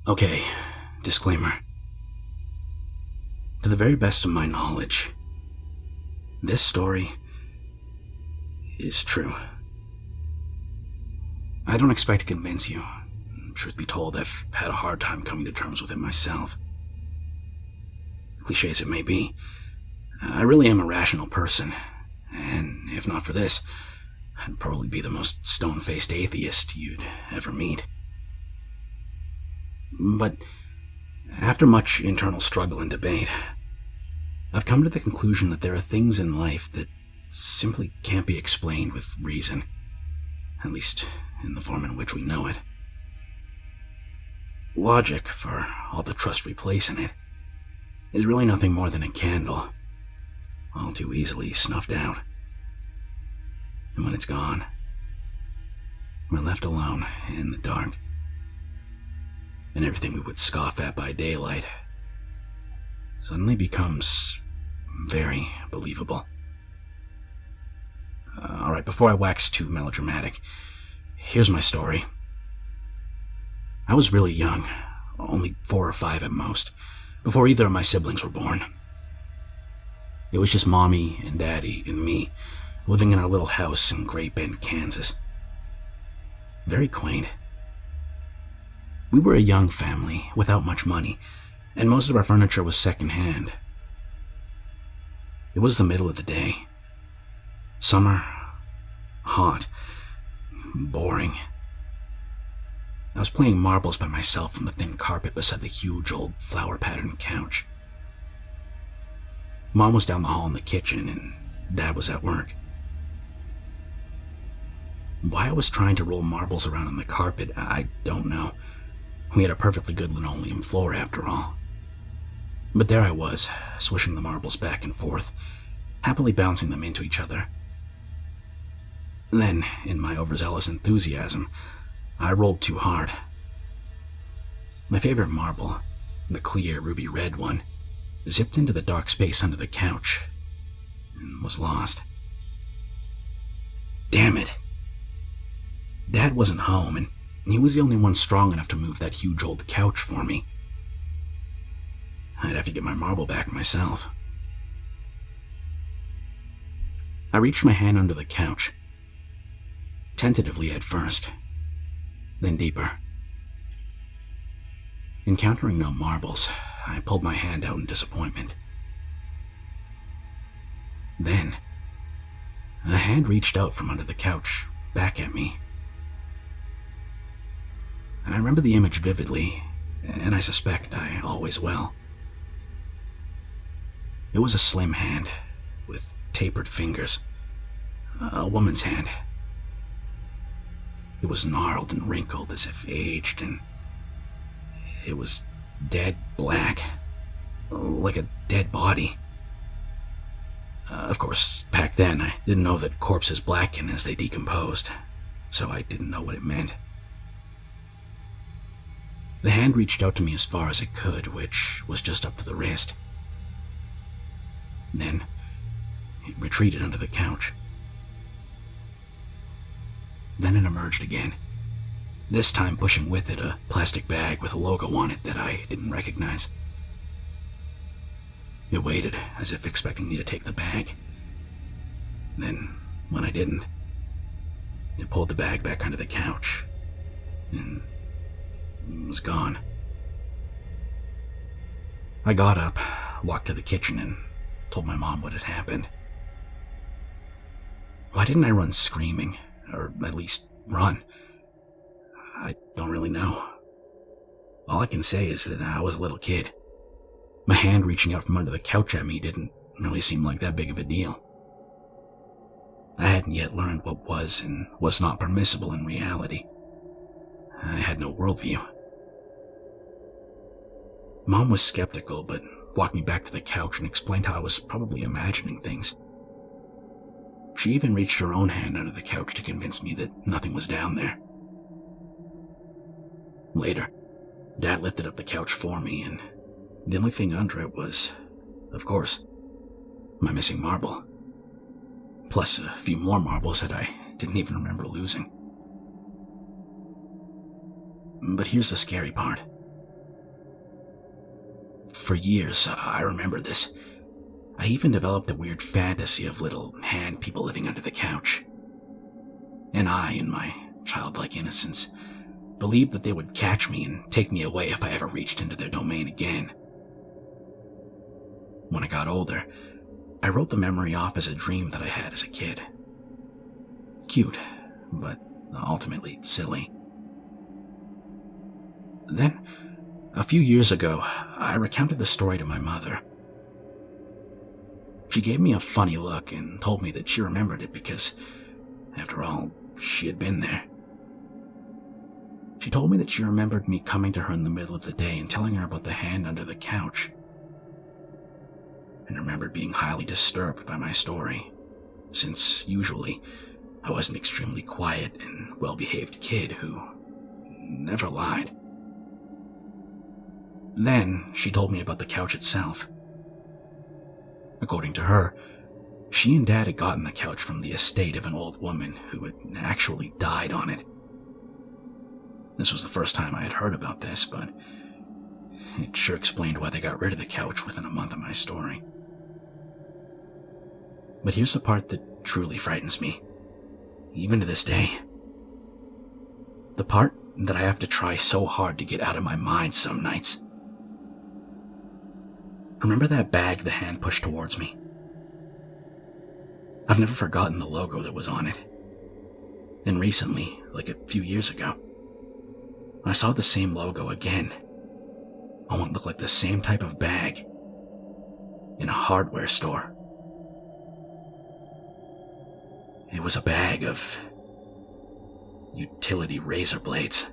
Okay, disclaimer. To the very best of my knowledge, this story is true. I don't expect to convince you. Truth be told, I've had a hard time coming to terms with it myself. Cliche as it may be, I really am a rational person, and if not for this, I'd probably be the most stone-faced atheist you'd ever meet. But after much internal struggle and debate, I've come to the conclusion that there are things in life that simply can't be explained with reason, at least in the form in which we know it. Logic, for all the trust we place in it, is really nothing more than a candle, all too easily snuffed out. And when it's gone, we're left alone in the dark. And everything we would scoff at by daylight suddenly becomes very believable. Alright, before I wax too melodramatic, here's my story. I was really young, only 4 or 5 at most, before either of my siblings were born. It was just Mommy and Daddy and me, living in our little house in Great Bend, Kansas. Very quaint. We were a young family, without much money, and most of our furniture was second-hand. It was the middle of the day. Summer, hot, boring. I was playing marbles by myself on the thin carpet beside the huge old flower-patterned couch. Mom was down the hall in the kitchen, and Dad was at work. Why I was trying to roll marbles around on the carpet, I don't know. We had a perfectly good linoleum floor, after all. But there I was, swishing the marbles back and forth, happily bouncing them into each other. Then, in my overzealous enthusiasm, I rolled too hard. My favorite marble, the clear ruby red one, zipped into the dark space under the couch and was lost. Damn it. Dad wasn't home, and he was the only one strong enough to move that huge old couch for me. I'd have to get my marble back myself. I reached my hand under the couch, tentatively at first, then deeper. Encountering no marbles, I pulled my hand out in disappointment. Then, a hand reached out from under the couch, back at me. I remember the image vividly, and I suspect I always will. It was a slim hand, with tapered fingers. A woman's hand. It was gnarled and wrinkled as if aged, and it was dead black, like a dead body. Of course, back then I didn't know that corpses blacken as they decomposed, so I didn't know what it meant. The hand reached out to me as far as it could, which was just up to the wrist. Then, it retreated under the couch. Then it emerged again, this time pushing with it a plastic bag with a logo on it that I didn't recognize. It waited, as if expecting me to take the bag. Then, when I didn't, it pulled the bag back under the couch, and was gone. I got up, walked to the kitchen, and told my mom what had happened. Why didn't I run screaming, or at least run? I don't really know. All I can say is that I was a little kid. My hand reaching out from under the couch at me didn't really seem like that big of a deal. I hadn't yet learned what was and was not permissible in reality. I had no worldview. Mom was skeptical, but walked me back to the couch and explained how I was probably imagining things. She even reached her own hand under the couch to convince me that nothing was down there. Later, Dad lifted up the couch for me, and the only thing under it was, of course, my missing marble. Plus a few more marbles that I didn't even remember losing. But here's the scary part. For years, I remember this. I even developed a weird fantasy of little hand people living under the couch. And I, in my childlike innocence, believed that they would catch me and take me away if I ever reached into their domain again. When I got older, I wrote the memory off as a dream that I had as a kid. Cute, but ultimately silly. Then, a few years ago, I recounted the story to my mother. She gave me a funny look and told me that she remembered it because, after all, she had been there. She told me that she remembered me coming to her in the middle of the day and telling her about the hand under the couch, and remembered being highly disturbed by my story, since usually I was an extremely quiet and well-behaved kid who never lied. Then she told me about the couch itself. According to her, she and Dad had gotten the couch from the estate of an old woman who had actually died on it. This was the first time I had heard about this, but it sure explained why they got rid of the couch within a month of my story. But here's the part that truly frightens me, even to this day. The part that I have to try so hard to get out of my mind some nights. Remember that bag the hand pushed towards me? I've never forgotten the logo that was on it. And recently, like a few years ago, I saw the same logo again on what looked like the same type of bag in a hardware store. It was a bag of utility razor blades.